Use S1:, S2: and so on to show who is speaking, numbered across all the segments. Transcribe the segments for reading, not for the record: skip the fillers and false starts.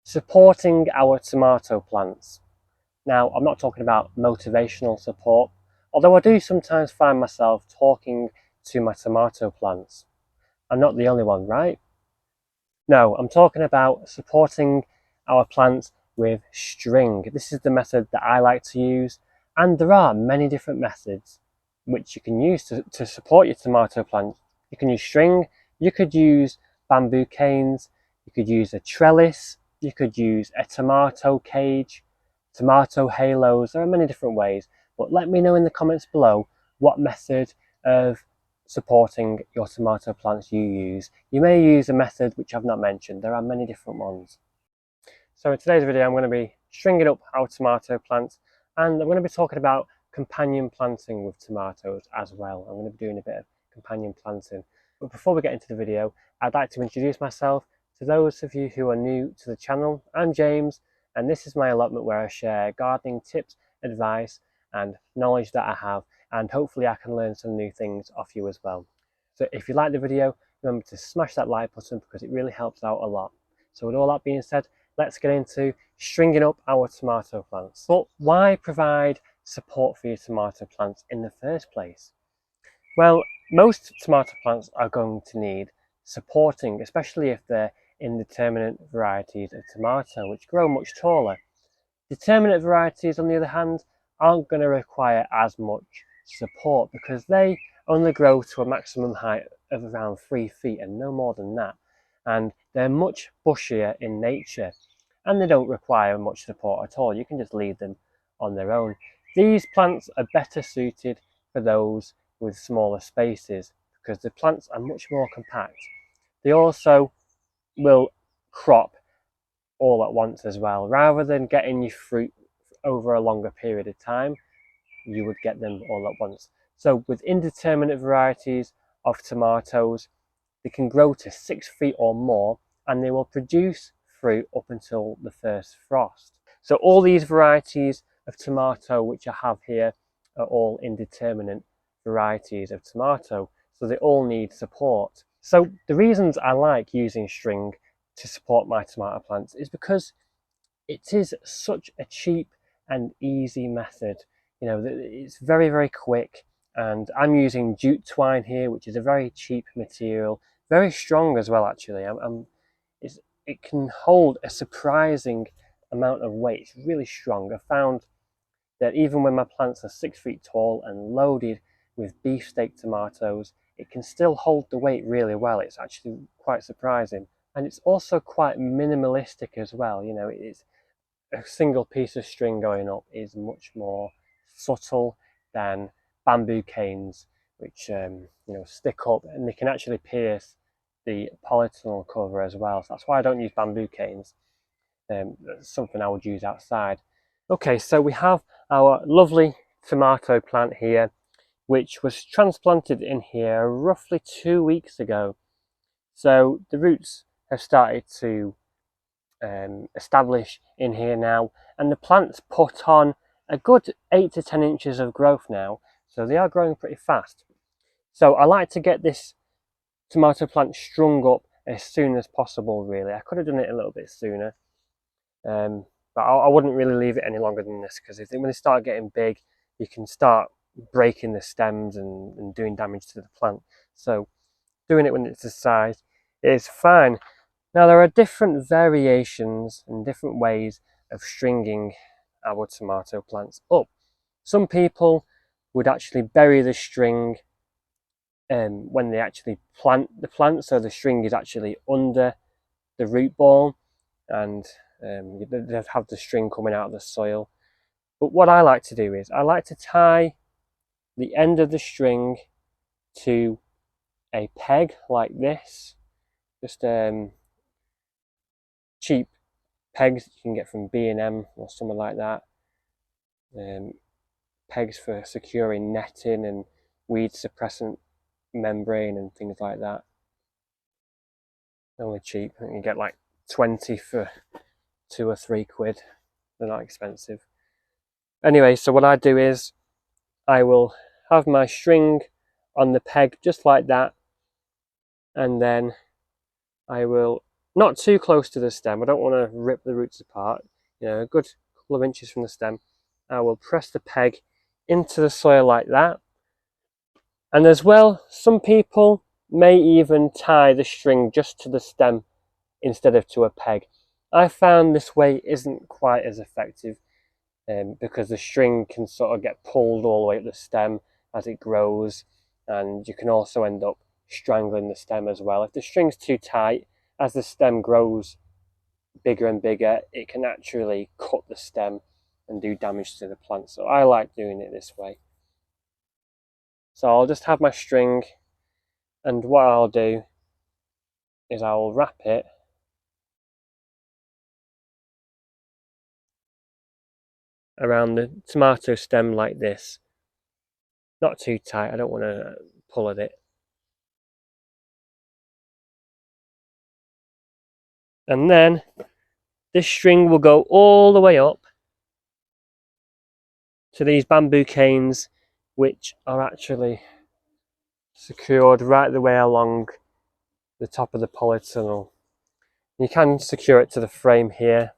S1: supporting our tomato plants. Now, I'm not talking about motivational support, although I do sometimes find myself talking to my tomato plants. I'm not the only one, right? No, I'm talking about supporting our plants with string. This is the method that I like to use, and there are many different methods which you can use to support your tomato plant. You can use string, you could use bamboo canes, you could use a trellis, you could use a tomato cage, tomato halos. There are many different ways, but let me know in the comments below what method of supporting your tomato plants you use. You may use a method which I've not mentioned. There are many different ones. So in today's video I'm going to be stringing up our tomato plants, and I'm going to be talking about companion planting with tomatoes as well. I'm going to be doing a bit of companion planting. But before we get into the video, I'd like to introduce myself to those of you who are new to the channel. I'm James, and this is my allotment where I share gardening tips, advice and knowledge that I have, and hopefully I can learn some new things off you as well. So if you like the video, remember to smash that like button because it really helps out a lot. So with all that being said, let's get into stringing up our tomato plants. But why provide support for your tomato plants in the first place? Well, most tomato plants are going to need supporting, especially if they're indeterminate varieties of tomato, which grow much taller. Determinate varieties, on the other hand, aren't going to require as much support because they only grow to a maximum height of around 3 feet and no more than that. And they're much bushier in nature and they don't require much support at all. You can just leave them on their own. These plants are better suited for those with smaller spaces because the plants are much more compact. They also will crop all at once as well. Rather than getting your fruit over a longer period of time, you would get them all at once. So with indeterminate varieties of tomatoes, they can grow to 6 feet or more and they will produce fruit up until the first frost. So all these varieties of tomato which I have here are all indeterminate varieties of tomato, so they all need support. So the reasons I like using string to support my tomato plants is because it is such a cheap and easy method. You know, it's very quick, and I'm using jute twine here, which is a very cheap material, very strong as well actually. It can hold a surprising amount of weight. It's really strong. I found that even when my plants are 6 feet tall and loaded with beefsteak tomatoes, it can still hold the weight really well. It's actually quite surprising. And it's also quite minimalistic as well. You know, it's a single piece of string going up is much more subtle than bamboo canes, which stick up and they can actually pierce the polytunnel cover as well. So that's why I don't use bamboo canes. That's something I would use outside. Okay, so we have our lovely tomato plant here, which was transplanted in here roughly 2 weeks ago. So the roots have started to establish in here now, and the plant's put on a good 8 to 10 inches of growth now, so they are growing pretty fast. So I like to get this tomato plant strung up as soon as possible, really. I could have done it a little bit sooner, but I wouldn't really leave it any longer than this, because when they start getting big, you can start breaking the stems and doing damage to the plant. So doing it when it's this size is fine. Now there are different variations and different ways of stringing our tomato plants up. Some people would actually bury the string when they actually plant the plant, so the string is actually under the root ball and they'd have the string coming out of the soil. But what I like to do is I like to tie the end of the string to a peg like this, just cheap pegs that you can get from B&M or something like that. Pegs for securing netting and weed suppressant membrane and things like that. Only cheap. I think you get like 20 for 2 or 3 quid. They're not expensive. Anyway, so what I do is I will have my string on the peg just like that, and then I will not too close to the stem. I don't want to rip the roots apart. You know, a good couple of inches from the stem. I will press the peg into the soil like that. And as well, some people may even tie the string just to the stem instead of to a peg. I found this way isn't quite as effective because the string can sort of get pulled all the way up the stem as it grows, and you can also end up strangling the stem as well. If the string's too tight, as the stem grows bigger and bigger, it can actually cut the stem and do damage to the plant. So I like doing it this way. So I'll just have my string, and what I'll do is I'll wrap it around the tomato stem like this. Not too tight, I don't want to pull at it. And then this string will go all the way up to these bamboo canes, which are actually secured right the way along the top of the polytunnel. You can secure it to the frame here,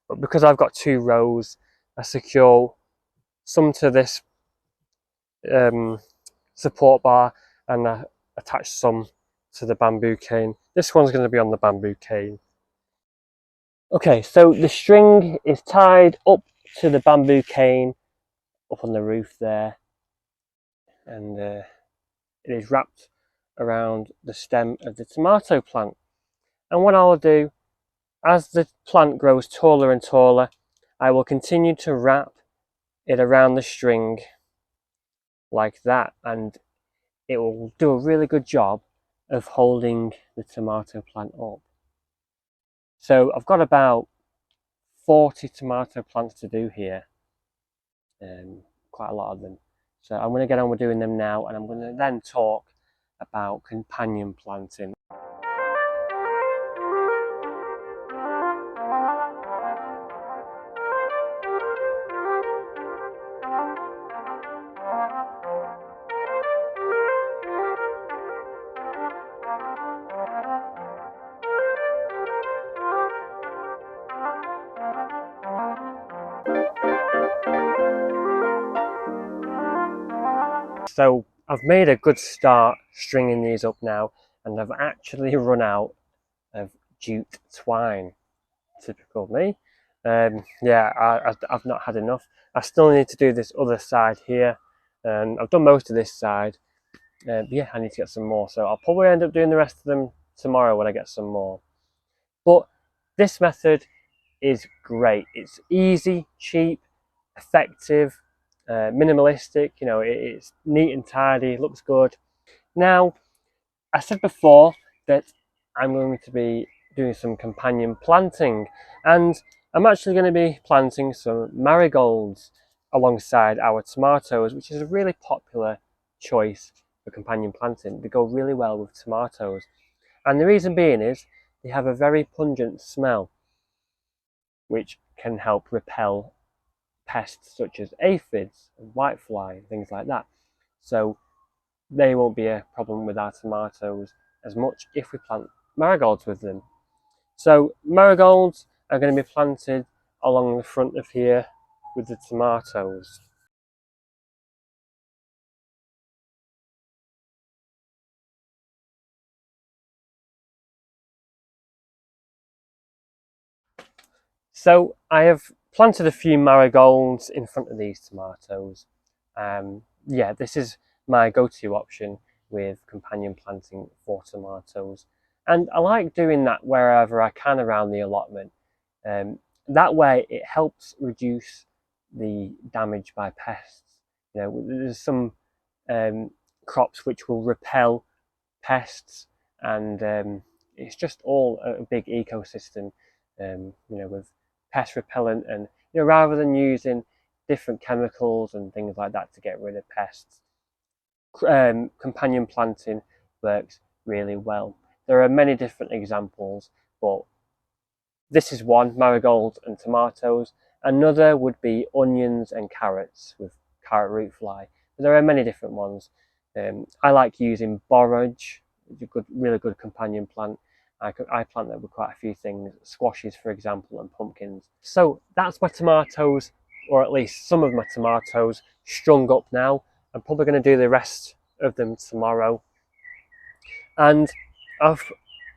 S1: but because I've got 2 rows, I secure some to this support bar and I attach some to the bamboo cane. This one's going to be on the bamboo cane. Okay, so the string is tied up to the bamboo cane up on the roof there, and it is wrapped around the stem of the tomato plant. And what I'll do, as the plant grows taller and taller, I will continue to wrap it around the string like that, and it will do a really good job of holding the tomato plant up. So I've got about 40 tomato plants to do here, quite a lot of them. So I'm going to get on with doing them now, and I'm going to then talk about companion planting. So I've made a good start stringing these up now, and I've actually run out of jute twine. Typical me. Yeah, I've not had enough. I still need to do this other side here, and I've done most of this side. Yeah, I need to get some more, so I'll probably end up doing the rest of them tomorrow when I get some more. But this method is great. It's easy, cheap, effective, minimalistic. You know, it's neat and tidy, looks good. Now, I said before that I'm going to be doing some companion planting, and I'm actually going to be planting some marigolds alongside our tomatoes, which is a really popular choice for companion planting. They go really well with tomatoes, and the reason being is they have a very pungent smell, which can help repel pests such as aphids and whitefly, things like that. So they won't be a problem with our tomatoes as much if we plant marigolds with them. So marigolds are going to be planted along the front of here with the tomatoes. So I have planted a few marigolds in front of these tomatoes. Yeah, this is my go-to option with companion planting for tomatoes. And I like doing that wherever I can around the allotment. That way it helps reduce the damage by pests. You know, there's some crops which will repel pests, and it's just all a big ecosystem, you know, with pest repellent, and you know, rather than using different chemicals and things like that to get rid of pests, companion planting works really well. There are many different examples, but this is one: marigolds and tomatoes. Another would be onions and carrots with carrot root fly. But there are many different ones. I like using borage, it's a really good companion plant. I plant there with quite a few things, squashes for example, and pumpkins. So that's my tomatoes, or at least some of my tomatoes, strung up now. I'm probably going to do the rest of them tomorrow. And I've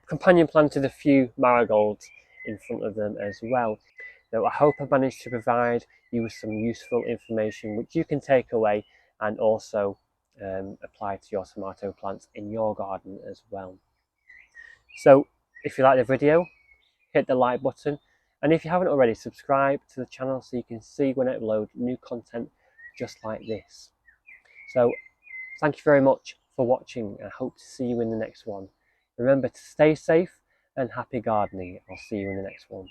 S1: companion planted a few marigolds in front of them as well. Now I hope I've managed to provide you with some useful information which you can take away and also apply to your tomato plants in your garden as well. So if you like the video, hit the like button, and if you haven't already, subscribe to the channel so you can see when I upload new content just like this. So thank you very much for watching, and I hope to see you in the next one. Remember to stay safe and happy gardening. I'll see you in the next one.